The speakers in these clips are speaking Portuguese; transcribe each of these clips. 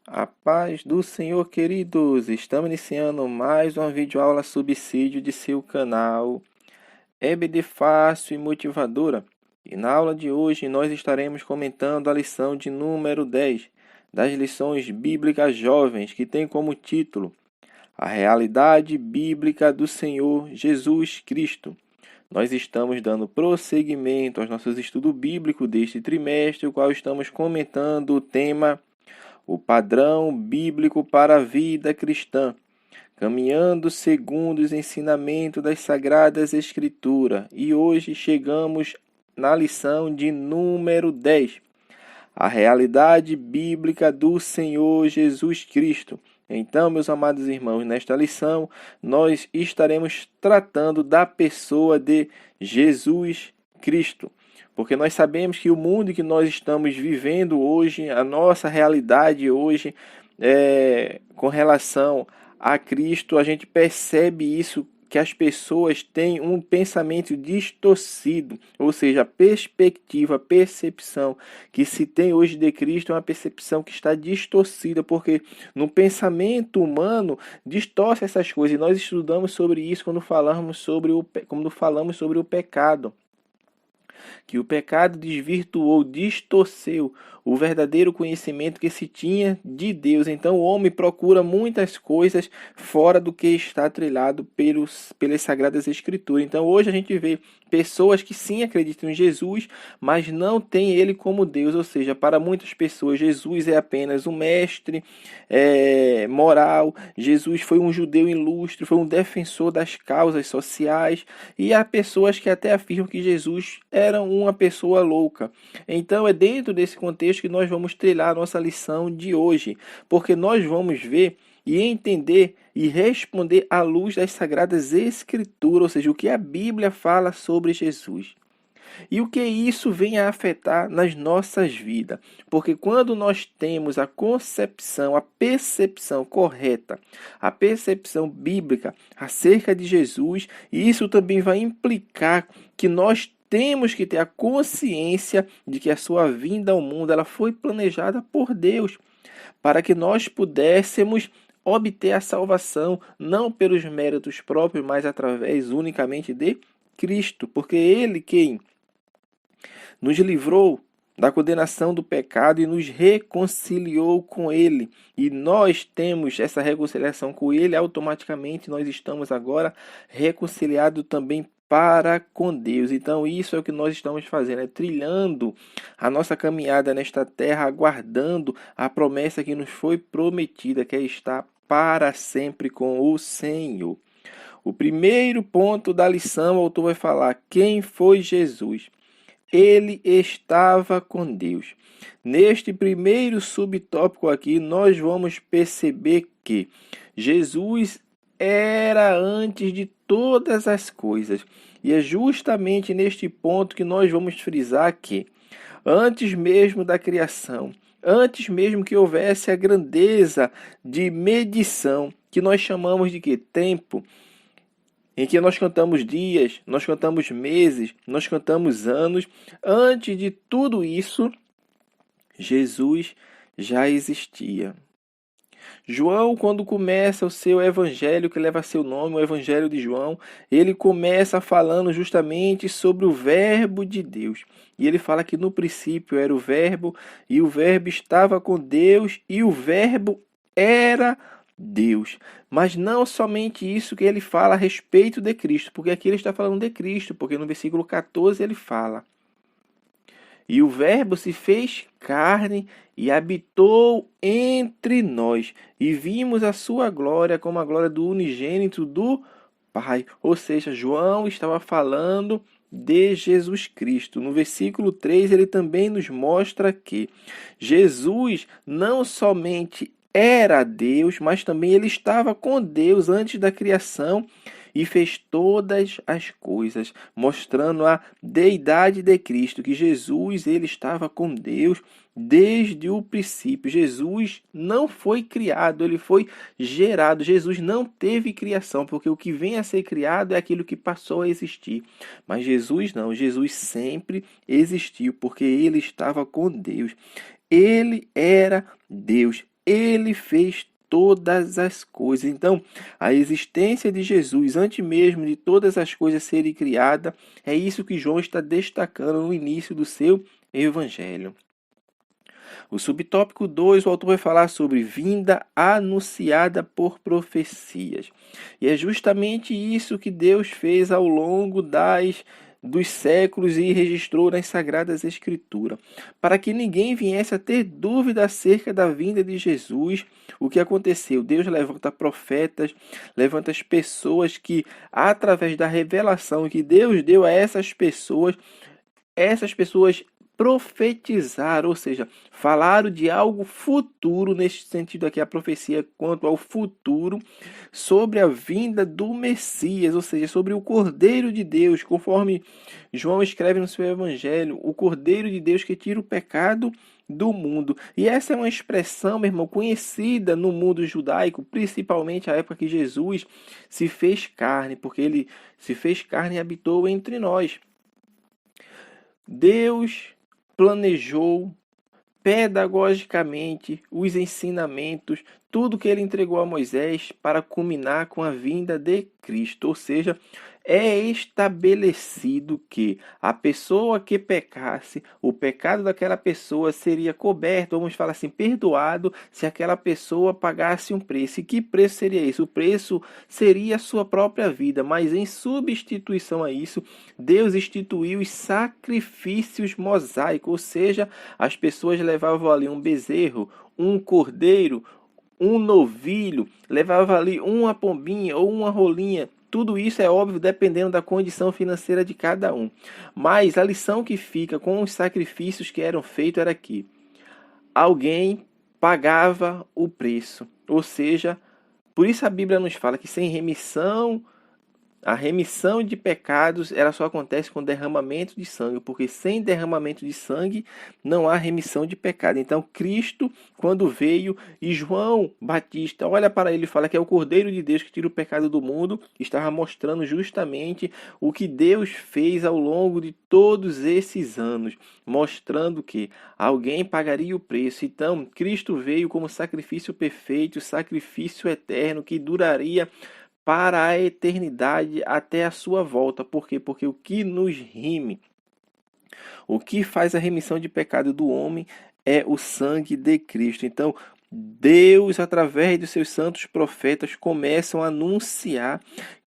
A paz do Senhor, queridos! Estamos iniciando mais uma videoaula subsídio de seu canal EBD Fácil e Motivadora. E na aula de hoje nós estaremos comentando a lição de número 10 das lições bíblicas jovens, que tem como título A Realidade Bíblica do Senhor Jesus Cristo. Nós estamos dando prosseguimento aos nossos estudos bíblicos deste trimestre, o qual estamos comentando o tema O padrão bíblico para a vida cristã, caminhando segundo os ensinamentos das Sagradas Escrituras. E hoje chegamos na lição de número 10, a realidade bíblica do Senhor Jesus Cristo. Então, meus amados irmãos, nesta lição nós estaremos tratando da pessoa de Jesus Cristo. Porque nós sabemos que o mundo que nós estamos vivendo hoje, a nossa realidade hoje, com relação a Cristo, a gente percebe isso, que as pessoas têm um pensamento distorcido, ou seja, a perspectiva, a percepção que se tem hoje de Cristo é uma percepção que está distorcida, porque no pensamento humano distorce essas coisas, e nós estudamos sobre isso quando falamos sobre o pecado. Que o pecado desvirtuou, distorceu o verdadeiro conhecimento que se tinha de Deus. Então o homem procura muitas coisas fora do que está trilhado pelas Sagradas Escrituras. Então hoje a gente vê pessoas que sim acreditam em Jesus, mas não têm ele como Deus. Ou seja, para muitas pessoas Jesus é apenas um mestre moral. Jesus foi um judeu ilustre, foi um defensor das causas sociais. E há pessoas que até afirmam que Jesus era uma pessoa louca. Então é dentro desse contexto que nós vamos trilhar a nossa lição de hoje, porque nós vamos ver e entender e responder à luz das Sagradas Escrituras, ou seja, o que a Bíblia fala sobre Jesus. E o que isso vem a afetar nas nossas vidas? Porque quando nós temos a concepção, a percepção correta, a percepção bíblica acerca de Jesus, isso também vai implicar que nós temos que ter a consciência de que a sua vinda ao mundo ela foi planejada por Deus, para que nós pudéssemos obter a salvação, não pelos méritos próprios, mas através unicamente de Cristo, porque Ele quem nos livrou da condenação do pecado e nos reconciliou com Ele. E nós temos essa reconciliação com Ele, automaticamente nós estamos agora reconciliados também para com Deus. Então isso é o que nós estamos fazendo, trilhando a nossa caminhada nesta terra, aguardando a promessa que nos foi prometida, que é estar para sempre com o Senhor. O primeiro ponto da lição, o autor vai falar quem foi Jesus. Ele estava com Deus. Neste primeiro subtópico aqui, nós vamos perceber que Jesus era antes de todas as coisas. E é justamente neste ponto que nós vamos frisar que, antes mesmo da criação, antes mesmo que houvesse a grandeza de medição, que nós chamamos de que? Tempo, em que nós contamos dias, nós contamos meses, nós contamos anos. Antes de tudo isso, Jesus já existia. João, quando começa o seu evangelho, que leva seu nome, o Evangelho de João, ele começa falando justamente sobre o Verbo de Deus. E ele fala que no princípio era o Verbo, e o Verbo estava com Deus, e o Verbo era Deus. Mas não somente isso que ele fala a respeito de Cristo, porque aqui ele está falando de Cristo, porque no versículo 14 ele fala: E o Verbo se fez carne e habitou entre nós, e vimos a sua glória como a glória do unigênito do Pai. Ou seja, João estava falando de Jesus Cristo. No versículo 3 ele também nos mostra que Jesus não somente era Deus, mas também ele estava com Deus antes da criação e fez todas as coisas, mostrando a deidade de Cristo, que Jesus ele estava com Deus desde o princípio. Jesus não foi criado, ele foi gerado. Jesus não teve criação, porque o que vem a ser criado é aquilo que passou a existir. Mas Jesus não, Jesus sempre existiu, porque ele estava com Deus. Ele era Deus. ele fez todas as coisas. Então, a existência de Jesus, antes mesmo de todas as coisas serem criadas, é isso que João está destacando no início do seu evangelho. O subtópico 2, o autor vai falar sobre vinda anunciada por profecias. E é justamente isso que Deus fez ao longo dos séculos e registrou nas Sagradas Escrituras. Para que ninguém viesse a ter dúvida acerca da vinda de Jesus, o que aconteceu? Deus levanta profetas, levanta as pessoas que, através da revelação que Deus deu a essas pessoas profetizaram, ou seja, falaram de algo futuro, neste sentido aqui a profecia quanto ao futuro, sobre a vinda do Messias, ou seja, sobre o Cordeiro de Deus, conforme João escreve no seu evangelho, o Cordeiro de Deus que tira o pecado do mundo. E essa é uma expressão, meu irmão, conhecida no mundo judaico, principalmente a época que Jesus se fez carne, porque ele se fez carne e habitou entre nós. Deus planejou pedagogicamente os ensinamentos, tudo que ele entregou a Moisés para culminar com a vinda de Cristo. Ou seja, é estabelecido que a pessoa que pecasse, o pecado daquela pessoa seria coberto, vamos falar assim, perdoado, se aquela pessoa pagasse um preço. E que preço seria esse? O preço seria a sua própria vida, mas em substituição a isso, Deus instituiu os sacrifícios mosaicos, ou seja, as pessoas levavam ali um bezerro, um cordeiro, um novilho, levava ali uma pombinha ou uma rolinha. Tudo isso é óbvio dependendo da condição financeira de cada um. Mas a lição que fica com os sacrifícios que eram feitos era que alguém pagava o preço. Ou seja, por isso a Bíblia nos fala que sem remissão, a remissão de pecados ela só acontece com derramamento de sangue, porque sem derramamento de sangue não há remissão de pecado. Então Cristo, quando veio, e João Batista olha para ele e fala que é o Cordeiro de Deus que tira o pecado do mundo, estava mostrando justamente o que Deus fez ao longo de todos esses anos, mostrando que alguém pagaria o preço. Então Cristo veio como sacrifício perfeito, sacrifício eterno que duraria para a eternidade até a sua volta. Por quê? Porque o que nos rime, o que faz a remissão de pecado do homem é o sangue de Cristo. Então, Deus, através dos seus santos profetas, começam a anunciar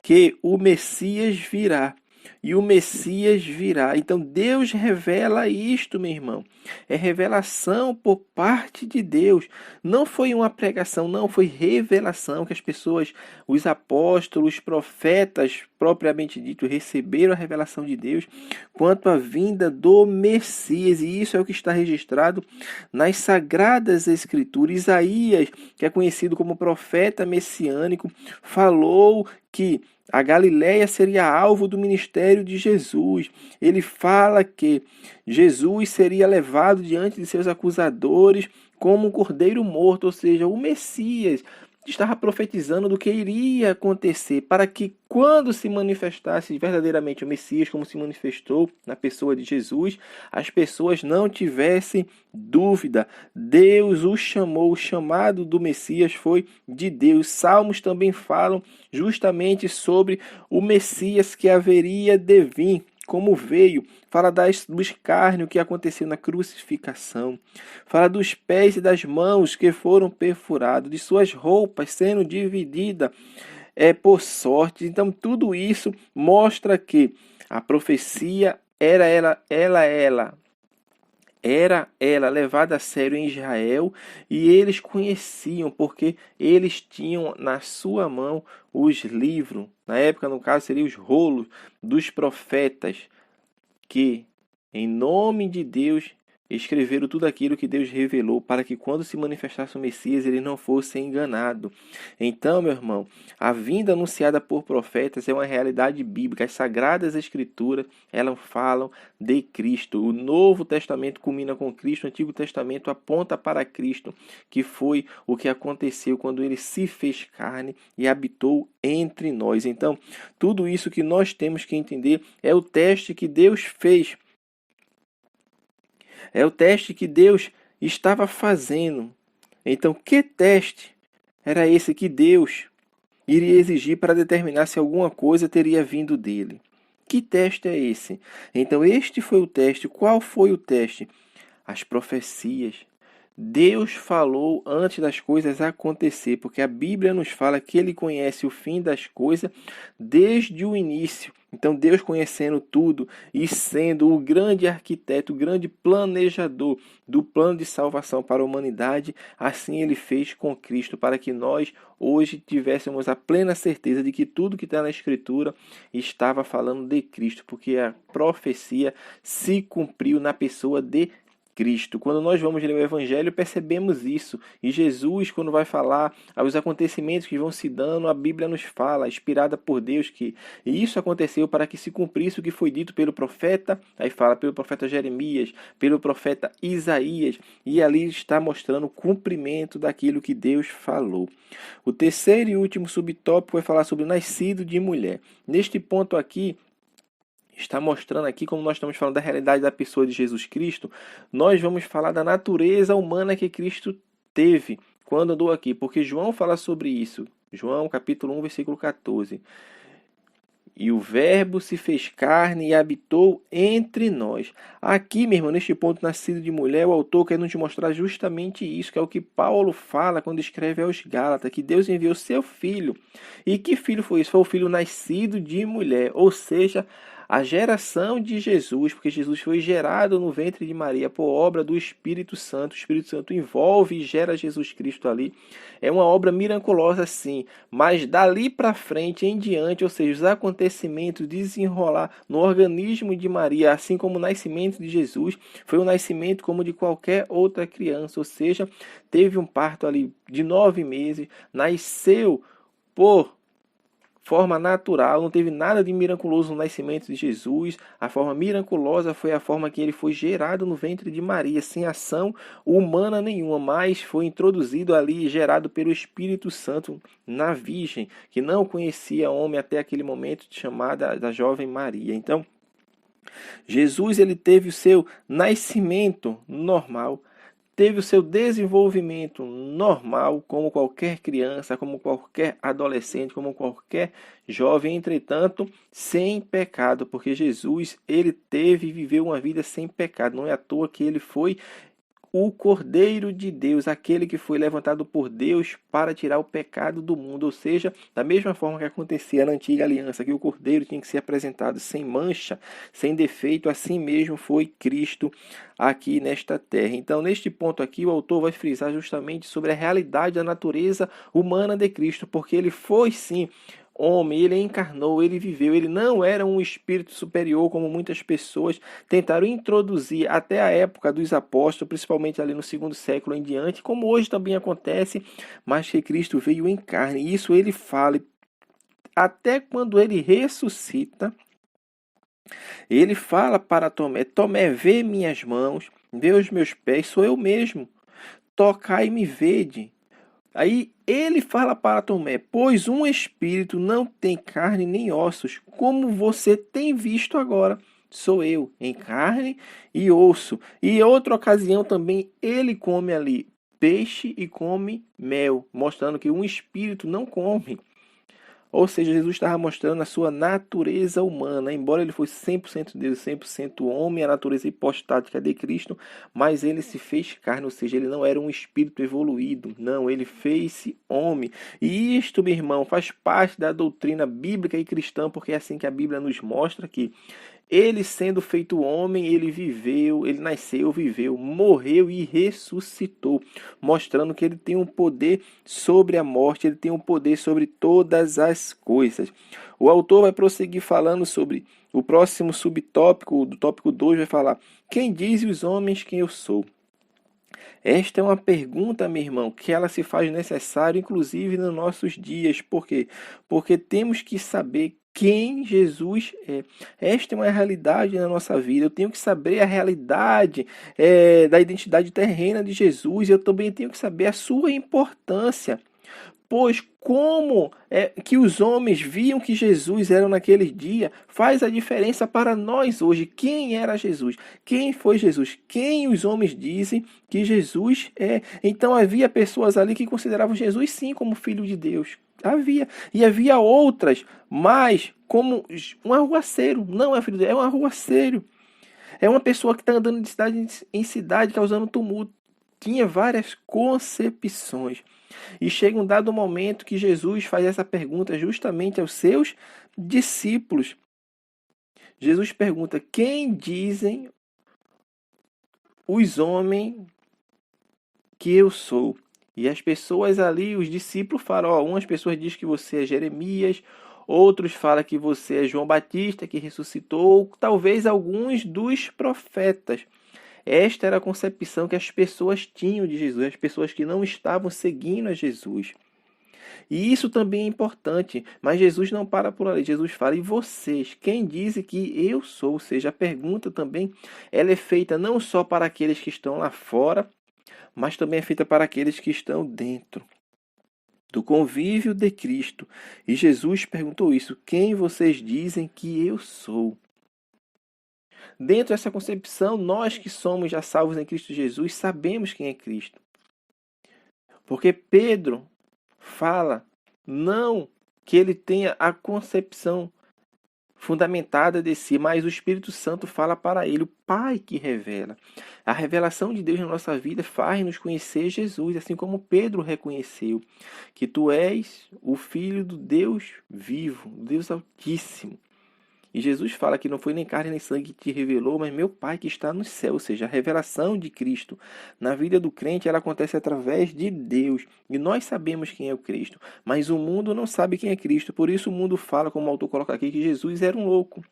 que o Messias virá. E o Messias virá. Então Deus revela isto, meu irmão. É revelação por parte de Deus. Não foi uma pregação, não. Foi revelação que as pessoas, os apóstolos, os profetas, propriamente dito, receberam a revelação de Deus quanto à vinda do Messias. E isso é o que está registrado nas Sagradas Escrituras. Isaías, que é conhecido como profeta messiânico, falou que a Galileia seria alvo do ministério de Jesus. Ele fala que Jesus seria levado diante de seus acusadores como um cordeiro morto, ou seja, o Messias estava profetizando do que iria acontecer, para que quando se manifestasse verdadeiramente o Messias, como se manifestou na pessoa de Jesus, as pessoas não tivessem dúvida. Deus o chamou, o chamado do Messias foi de Deus. Salmos também falam justamente sobre o Messias que haveria de vir, como veio, fala do escárnio que aconteceu na crucificação, fala dos pés e das mãos que foram perfurados, de suas roupas sendo divididas por sorte. Então tudo isso mostra que a profecia era levada a sério em Israel, e eles conheciam, porque eles tinham na sua mão os livros, na época no caso seriam os rolos dos profetas, que em nome de Deus escreveram tudo aquilo que Deus revelou, para que quando se manifestasse o Messias ele não fosse enganado. Então, meu irmão, a vinda anunciada por profetas é uma realidade bíblica. As Sagradas Escrituras, elas falam de Cristo. O Novo Testamento culmina com Cristo, o Antigo Testamento aponta para Cristo, que foi o que aconteceu quando ele se fez carne e habitou entre nós. Então, tudo isso que nós temos que entender é o teste que Deus fez. É o teste que Deus estava fazendo Então, que teste era esse que Deus iria exigir para determinar se alguma coisa teria vindo dele? Que teste é esse? Então, este foi o teste. Qual foi o teste? As profecias. Deus falou antes das coisas acontecer, porque a Bíblia nos fala que ele conhece o fim das coisas desde o início. Então, Deus conhecendo tudo e sendo o grande arquiteto, o grande planejador do plano de salvação para a humanidade, assim ele fez com Cristo, para que nós hoje tivéssemos a plena certeza de que tudo que está na Escritura estava falando de Cristo, porque a profecia se cumpriu na pessoa de Cristo. Quando nós vamos ler o Evangelho, percebemos isso. E Jesus, quando vai falar aos acontecimentos que vão se dando, a Bíblia nos fala, inspirada por Deus, que isso aconteceu para que se cumprisse o que foi dito pelo profeta, aí fala pelo profeta Jeremias, pelo profeta Isaías, e ali está mostrando o cumprimento daquilo que Deus falou. O terceiro e último subtópico vai falar sobre o nascido de mulher. Neste ponto aqui, está mostrando aqui, como nós estamos falando da realidade da pessoa de Jesus Cristo, nós vamos falar da natureza humana que Cristo teve quando andou aqui, porque João fala sobre isso. João capítulo 1, versículo 14. E o verbo se fez carne e habitou entre nós. Aqui, meu irmão, neste ponto, nascido de mulher, o autor quer nos mostrar justamente isso, que é o que Paulo fala quando escreve aos Gálatas, que Deus enviou seu filho. E que filho foi isso? Foi o filho nascido de mulher, ou seja, a geração de Jesus, porque Jesus foi gerado no ventre de Maria por obra do Espírito Santo. O Espírito Santo envolve e gera Jesus Cristo ali. É uma obra miraculosa, sim, mas dali para frente, em diante, ou seja, os acontecimentos desenrolar no organismo de Maria, assim como o nascimento de Jesus, foi um nascimento como de qualquer outra criança, ou seja, teve um parto ali de 9 meses, nasceu por forma natural, não teve nada de miraculoso no nascimento de Jesus. A forma miraculosa foi a forma que ele foi gerado no ventre de Maria, sem ação humana nenhuma, mas foi introduzido ali, gerado pelo Espírito Santo na Virgem, que não conhecia homem até aquele momento, chamada da jovem Maria. Então, Jesus ele teve o seu nascimento normal, teve o seu desenvolvimento normal, como qualquer criança, como qualquer adolescente, como qualquer jovem, entretanto, sem pecado, porque Jesus, ele teve e viveu uma vida sem pecado. Não é à toa que ele foi o Cordeiro de Deus, aquele que foi levantado por Deus para tirar o pecado do mundo. Ou seja, da mesma forma que acontecia na antiga aliança, que o Cordeiro tinha que ser apresentado sem mancha, sem defeito, assim mesmo foi Cristo aqui nesta terra. Então, neste ponto aqui, o autor vai frisar justamente sobre a realidade da natureza humana de Cristo, porque ele foi sim homem, ele encarnou, ele viveu, ele não era um espírito superior como muitas pessoas tentaram introduzir até a época dos apóstolos, principalmente ali no 2º século em diante, como hoje também acontece, mas que Cristo veio em carne. Isso ele fala, até quando ele ressuscita, ele fala para Tomé: Tomé, vê minhas mãos, vê os meus pés, sou eu mesmo, tocai e me vede. Aí ele fala para Tomé: pois um espírito não tem carne nem ossos, como você tem visto agora. Sou eu, em carne e osso. E em outra ocasião também ele come ali peixe e come mel, mostrando que um espírito não come. Ou seja, Jesus estava mostrando a sua natureza humana, embora ele fosse 100% Deus, 100% homem, a natureza hipostática de Cristo, mas ele se fez carne, ou seja, ele não era um espírito evoluído, não, ele fez-se homem. E isto, meu irmão, faz parte da doutrina bíblica e cristã, porque é assim que a Bíblia nos mostra que ele, sendo feito homem, ele viveu, ele nasceu, viveu, morreu e ressuscitou, mostrando que ele tem um poder sobre a morte, ele tem um poder sobre todas as coisas. O autor vai prosseguir falando sobre o próximo subtópico, do tópico 2, vai falar: quem diz os homens quem eu sou? Esta é uma pergunta, meu irmão, que ela se faz necessária, inclusive nos nossos dias. Por quê? Porque temos que saber quem Jesus é. Esta é uma realidade na nossa vida. Eu tenho que saber a realidade da identidade terrena de Jesus. Eu também tenho que saber a sua importância. Pois como é que os homens viam que Jesus era naquele dia, faz a diferença para nós hoje. Quem era Jesus? Quem foi Jesus? Quem os homens dizem que Jesus é? Então havia pessoas ali que consideravam Jesus sim como filho de Deus. Havia. E havia outras, mas como um arruaceiro. Não é filho de Deus, é um arruaceiro. É uma pessoa que está andando de cidade em cidade causando tumulto. Tinha várias concepções. E chega um dado momento que Jesus faz essa pergunta justamente aos seus discípulos. Jesus pergunta: quem dizem os homens que eu sou? E as pessoas ali, os discípulos falam, umas pessoas dizem que você é Jeremias, outros falam que você é João Batista, que ressuscitou, talvez alguns dos profetas. Esta era a concepção que as pessoas tinham de Jesus, as pessoas que não estavam seguindo a Jesus. E isso também é importante, mas Jesus não para por ali. Jesus fala, e vocês, quem dizem que eu sou? Ou seja, a pergunta também ela é feita não só para aqueles que estão lá fora, mas também é feita para aqueles que estão dentro do convívio de Cristo. E Jesus perguntou isso, quem vocês dizem que eu sou? Dentro dessa concepção, nós que somos já salvos em Cristo Jesus, sabemos quem é Cristo. Porque Pedro fala, não que ele tenha a concepção fundamentada de si, mas o Espírito Santo fala para ele, o Pai que revela. A revelação de Deus na nossa vida faz-nos conhecer Jesus, assim como Pedro reconheceu, que tu és o Filho do Deus vivo, Deus Altíssimo. E Jesus fala que não foi nem carne nem sangue que te revelou, mas meu Pai que está no céu. Ou seja, a revelação de Cristo na vida do crente ela acontece através de Deus. E nós sabemos quem é o Cristo, mas o mundo não sabe quem é Cristo. Por isso o mundo fala, como o autor coloca aqui, que Jesus era um louco.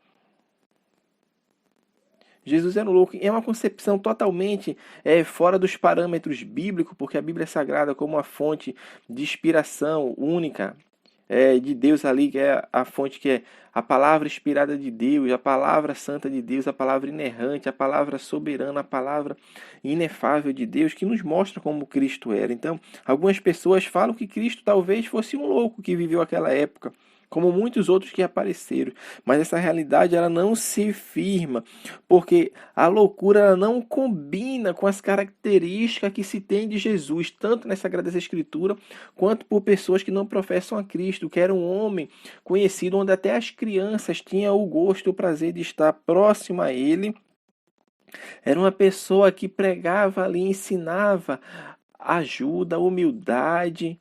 Jesus era um louco. É uma concepção totalmente fora dos parâmetros bíblicos, porque a Bíblia é sagrada como uma fonte de inspiração única. De Deus ali, que é a fonte, que é a palavra inspirada de Deus, a palavra santa de Deus, a palavra inerrante, a palavra soberana, a palavra inefável de Deus, que nos mostra como Cristo era. Então, algumas pessoas falam que Cristo talvez fosse um louco que viveu aquela época, como muitos outros que apareceram. Mas essa realidade ela não se firma, porque a loucura ela não combina com as características que se tem de Jesus, tanto nas Sagradas Escrituras, quanto por pessoas que não professam a Cristo, que era um homem conhecido, onde até as crianças tinham o gosto e o prazer de estar próximo a ele. Era uma pessoa que pregava ali, ensinava ajuda, humildade,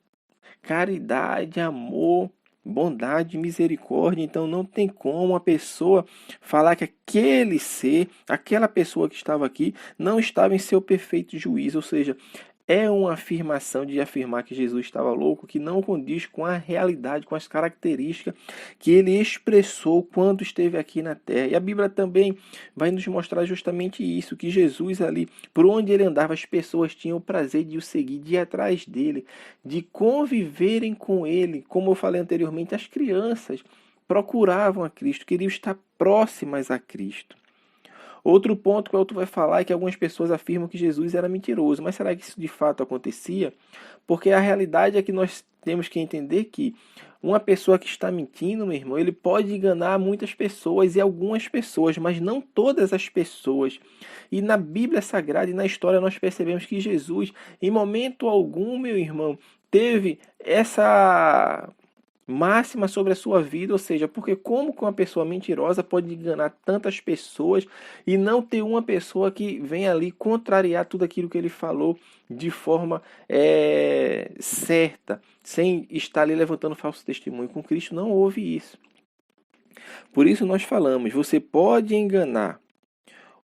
caridade, amor, bondade, misericórdia. Então não tem como a pessoa falar que aquele ser, aquela pessoa que estava aqui, não estava em seu perfeito juízo. Ou seja, é uma afirmação de afirmar que Jesus estava louco, que não condiz com a realidade, com as características que ele expressou quando esteve aqui na terra. E a Bíblia também vai nos mostrar justamente isso, que Jesus ali, por onde ele andava, as pessoas tinham o prazer de o seguir, de ir atrás dele, de conviverem com ele. Como eu falei anteriormente, as crianças procuravam a Cristo, queriam estar próximas a Cristo. Outro ponto que o autor vai falar é que algumas pessoas afirmam que Jesus era mentiroso. Mas será que isso de fato acontecia? Porque a realidade é que nós temos que entender que uma pessoa que está mentindo, meu irmão, ele pode enganar muitas pessoas e algumas pessoas, mas não todas as pessoas. E na Bíblia Sagrada e na história nós percebemos que Jesus, em momento algum, meu irmão, teve essa máxima sobre a sua vida, ou seja, porque como que uma pessoa mentirosa pode enganar tantas pessoas e não ter uma pessoa que vem ali contrariar tudo aquilo que ele falou de forma certa, sem estar ali levantando falso testemunho. Com Cristo não houve isso. Por isso nós falamos, você pode enganar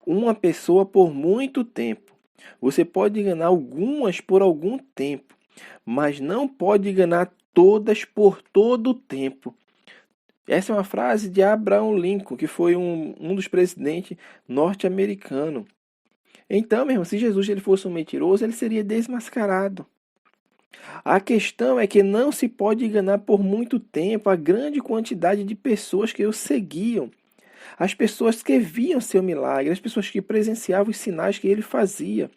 uma pessoa por muito tempo, você pode enganar algumas por algum tempo, mas não pode enganar todas por todo o tempo. Essa é uma frase de Abraham Lincoln, que foi um dos presidentes norte-americanos. Então, meu irmão, se Jesus ele fosse um mentiroso, ele seria desmascarado. A questão é que não se pode enganar por muito tempo a grande quantidade de pessoas que o seguiam. As pessoas que viam seu milagre, as pessoas que presenciavam os sinais que ele fazia.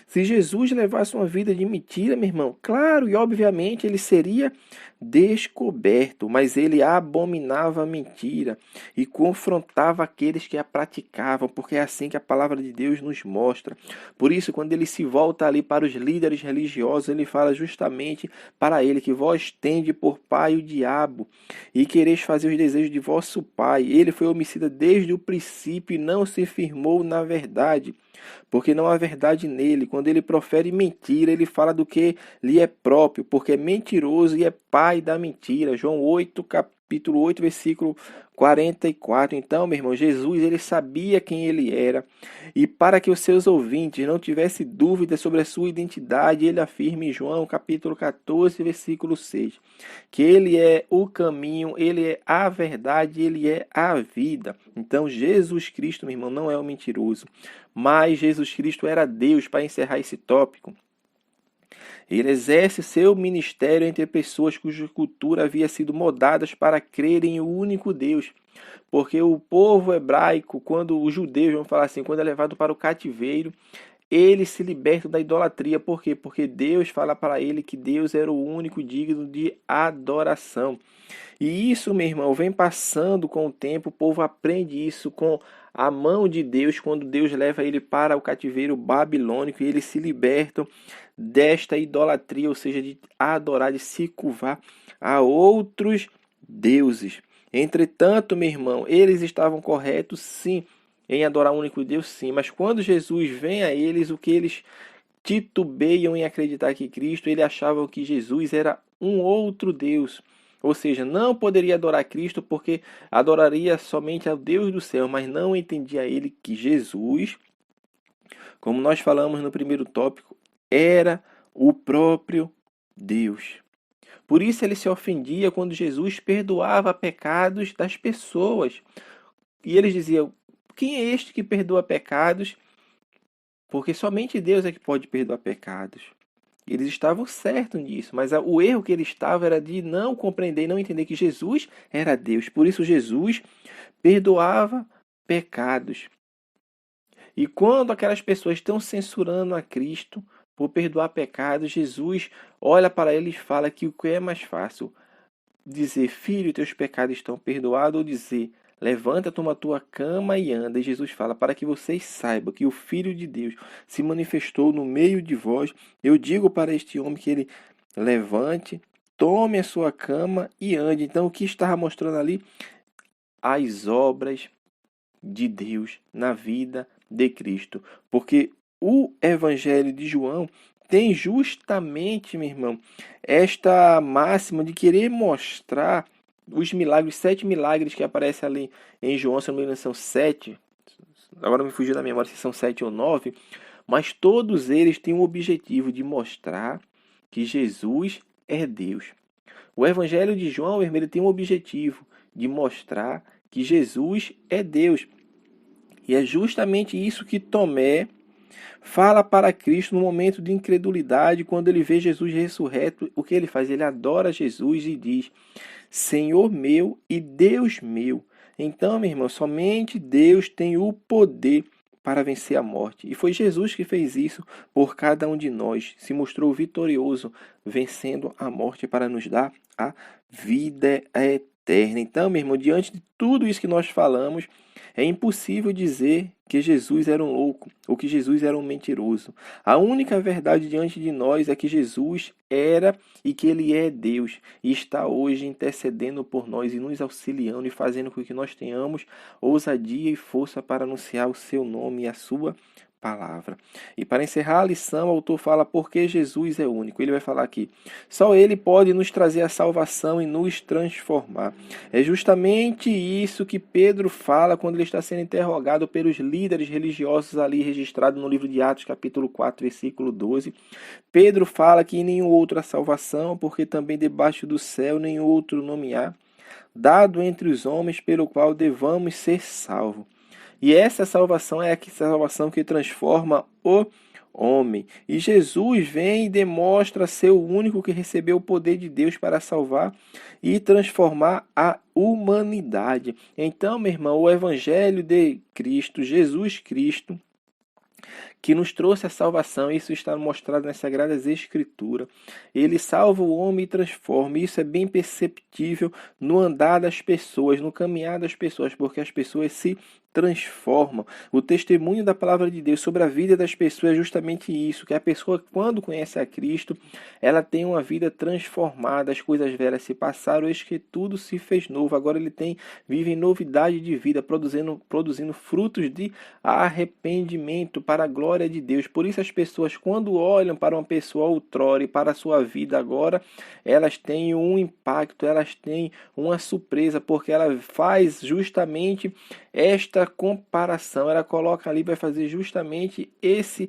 Se Jesus levasse uma vida de mentira, meu irmão, claro e obviamente ele seria descoberto, mas ele abominava a mentira e confrontava aqueles que a praticavam, porque é assim que a palavra de Deus nos mostra. Por isso, quando ele se volta ali para os líderes religiosos, ele fala justamente para ele que vós tende por pai o diabo e quereis fazer os desejos de vosso pai. Ele foi homicida desde o princípio e não se firmou na verdade, porque não há verdade nele. Quando ele profere mentira, ele fala do que lhe é próprio, porque é mentiroso e é pai da mentira. João 8, capítulo 8, versículo 44. Então, meu irmão, Jesus, ele sabia quem ele era. E para que os seus ouvintes não tivessem dúvidas sobre a sua identidade, ele afirma em João, capítulo 14, versículo 6, que ele é o caminho, ele é a verdade, ele é a vida. Então, Jesus Cristo, meu irmão, não é um mentiroso, mas Jesus Cristo era Deus. Para encerrar esse tópico, ele exerce seu ministério entre pessoas cuja cultura havia sido modadas para crerem em um único Deus. Porque o povo hebraico, quando os judeus, vamos falar assim, quando é levado para o cativeiro, eles se libertam da idolatria. Por quê? Porque Deus fala para ele que Deus era o único digno de adoração. E isso, meu irmão, vem passando com o tempo, o povo aprende isso com a mão de Deus, quando Deus leva ele para o cativeiro babilônico e eles se libertam desta idolatria, ou seja, de adorar, de se curvar a outros deuses. Entretanto, meu irmão, eles estavam corretos, sim, em adorar o único Deus, sim, mas quando Jesus vem a eles, o que eles titubeiam em acreditar que Cristo, eles achavam que Jesus era um outro Deus. Ou seja, não poderia adorar Cristo porque adoraria somente ao Deus do céu, mas não entendia ele que Jesus, como nós falamos no primeiro tópico, era o próprio Deus. Por isso ele se ofendia quando Jesus perdoava pecados das pessoas. E eles diziam: quem é este que perdoa pecados? Porque somente Deus é que pode perdoar pecados. Eles estavam certos nisso, mas o erro que eles estavam era de não compreender e não entender que Jesus era Deus. Por isso Jesus perdoava pecados. E quando aquelas pessoas estão censurando a Cristo por perdoar pecados, Jesus olha para eles e fala que o que é mais fácil, dizer: filho, teus pecados estão perdoados, ou dizer: levanta, toma a tua cama e anda. E Jesus fala: para que vocês saibam que o Filho de Deus se manifestou no meio de vós, eu digo para este homem que ele levante, tome a sua cama e ande. Então, o que estava mostrando ali? As obras de Deus na vida de Cristo. Porque o Evangelho de João tem justamente, meu irmão, esta máxima de querer mostrar os milagres, 7 milagres que aparecem ali em João, se não me engano são 7, agora me fugiu da memória se são 7 ou 9, mas todos eles têm o objetivo de mostrar que Jesus é Deus. O Evangelho de João, ele tem o objetivo de mostrar que Jesus é Deus. E é justamente isso que Tomé fala para Cristo no momento de incredulidade, quando ele vê Jesus ressurreto. O que ele faz? Ele adora Jesus e diz: Senhor meu e Deus meu. Então, meu irmão, somente Deus tem o poder para vencer a morte. E foi Jesus que fez isso por cada um de nós. Se mostrou vitorioso, vencendo a morte para nos dar a vida eterna. Então, meu irmão, diante de tudo isso que nós falamos, é impossível dizer que Jesus era um louco ou que Jesus era um mentiroso. A única verdade diante de nós é que Jesus era e que ele é Deus e está hoje intercedendo por nós e nos auxiliando e fazendo com que nós tenhamos ousadia e força para anunciar o seu nome e a sua palavra. E para encerrar a lição, o autor fala porque Jesus é único. Ele vai falar aqui: só ele pode nos trazer a salvação e nos transformar. É justamente isso que Pedro fala quando ele está sendo interrogado pelos líderes religiosos ali registrado no livro de Atos, capítulo 4, versículo 12. Pedro fala que em nenhum outro há salvação, porque também debaixo do céu nenhum outro nome há, dado entre os homens pelo qual devamos ser salvos. E essa salvação é a salvação que transforma o homem. E Jesus vem e demonstra ser o único que recebeu o poder de Deus para salvar e transformar a humanidade. Então, meu irmão, o Evangelho de Cristo, Jesus Cristo, que nos trouxe a salvação. Isso está mostrado nas Sagradas Escrituras. Ele salva o homem e transforma. Isso é bem perceptível no andar das pessoas, no caminhar das pessoas, porque as pessoas se transformam. O testemunho da palavra de Deus sobre a vida das pessoas é justamente isso, que a pessoa, quando conhece a Cristo, ela tem uma vida transformada, as coisas velhas se passaram, eis que tudo se fez novo. Agora ele vive em novidade de vida, produzindo frutos de arrependimento para a glória de Deus. Por isso as pessoas, quando olham para uma pessoa outrora e para a sua vida agora, elas têm um impacto, elas têm uma surpresa, porque ela faz justamente esta comparação, ela coloca ali, vai fazer justamente esse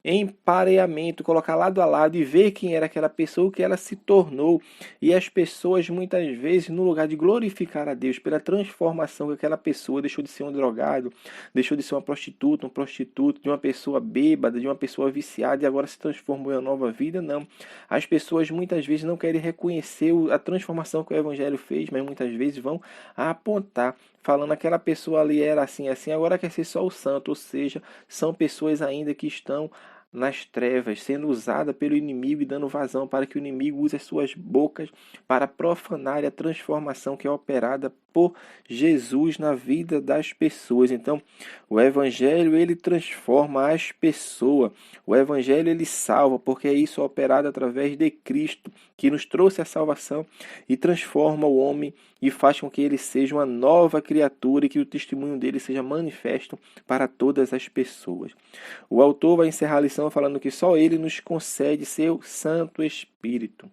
empareamento, colocar lado a lado e ver quem era aquela pessoa, o que ela se tornou. E as pessoas muitas vezes, no lugar de glorificar a Deus pela transformação que aquela pessoa deixou de ser um drogado, deixou de ser uma prostituta, um prostituto, de uma pessoa bêbada, de uma pessoa viciada e agora se transformou em uma nova vida, não. As pessoas muitas vezes não querem reconhecer a transformação que o Evangelho fez, mas muitas vezes vão apontar, falando aquela pessoa ali era assim, assim, agora quer ser só o santo, ou seja, são pessoas ainda que estão nas trevas, sendo usada pelo inimigo e dando vazão para que o inimigo use as suas bocas para profanar a transformação que é operada por Jesus na vida das pessoas. Então, o Evangelho, ele transforma as pessoas. O Evangelho, ele salva, porque é isso operado através de Cristo, que nos trouxe a salvação e transforma o homem e faz com que ele seja uma nova criatura e que o testemunho dele seja manifesto para todas as pessoas. O autor vai encerrar a lição falando que só ele nos concede seu Santo Espírito.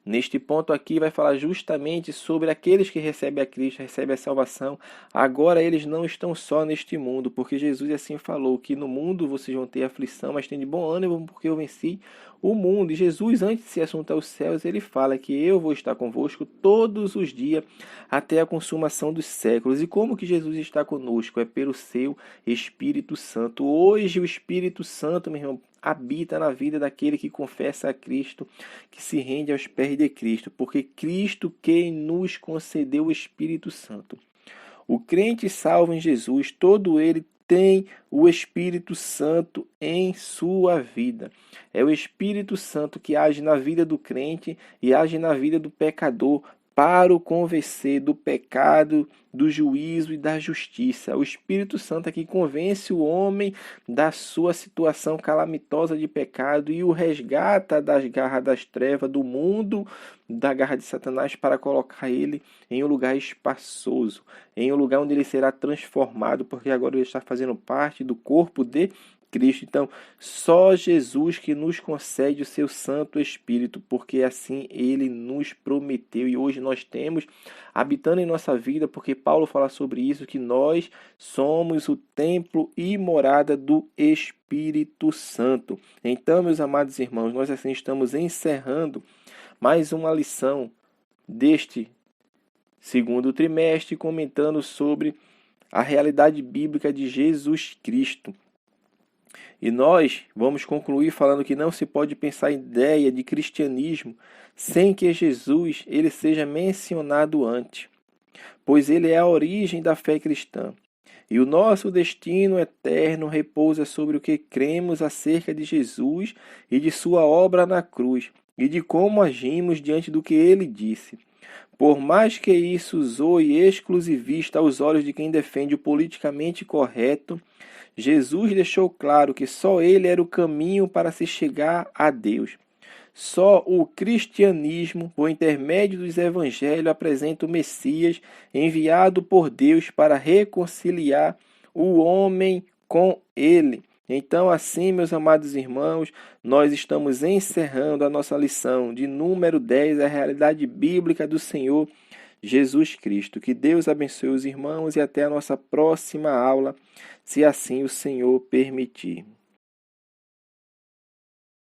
Neste ponto aqui vai falar justamente sobre aqueles que recebem a Cristo, recebem a salvação. Agora eles não estão só neste mundo, porque Jesus assim falou, que no mundo vocês vão ter aflição, mas tem de bom ânimo, porque eu venci o mundo. E Jesus, antes de se assuntar aos céus, ele fala que eu vou estar convosco todos os dias até a consumação dos séculos. E como que Jesus está conosco? É pelo seu Espírito Santo. Hoje o Espírito Santo, meu irmão, habita na vida daquele que confessa a Cristo, que se rende aos pés de Cristo, porque Cristo quem nos concedeu o Espírito Santo. O crente salvo em Jesus, todo ele tem o Espírito Santo em sua vida. É o Espírito Santo que age na vida do crente e age na vida do pecador, para o convencer do pecado, do juízo e da justiça. O Espírito Santo é que convence o homem da sua situação calamitosa de pecado e o resgata das garras das trevas, do mundo, da garra de Satanás, para colocar ele em um lugar espaçoso, em um lugar onde ele será transformado, porque agora ele está fazendo parte do corpo de Cristo. Então, só Jesus que nos concede o seu Santo Espírito, porque assim ele nos prometeu e hoje nós temos habitando em nossa vida, porque Paulo fala sobre isso, que nós somos o templo e morada do Espírito Santo. Então, meus amados irmãos, nós assim estamos encerrando mais uma lição deste segundo trimestre, comentando sobre a realidade bíblica de Jesus Cristo. E nós vamos concluir falando que não se pode pensar em ideia de cristianismo sem que Jesus ele seja mencionado antes, pois ele é a origem da fé cristã. E o nosso destino eterno repousa sobre o que cremos acerca de Jesus e de sua obra na cruz, e de como agimos diante do que ele disse. Por mais que isso soe exclusivista aos olhos de quem defende o politicamente correto, Jesus deixou claro que só ele era o caminho para se chegar a Deus. Só o cristianismo, por intermédio dos evangelhos, apresenta o Messias enviado por Deus para reconciliar o homem com ele. Então, assim, meus amados irmãos, nós estamos encerrando a nossa lição de número 10, a realidade bíblica do Senhor Jesus Cristo. Que Deus abençoe os irmãos e até a nossa próxima aula, se assim o Senhor permitir.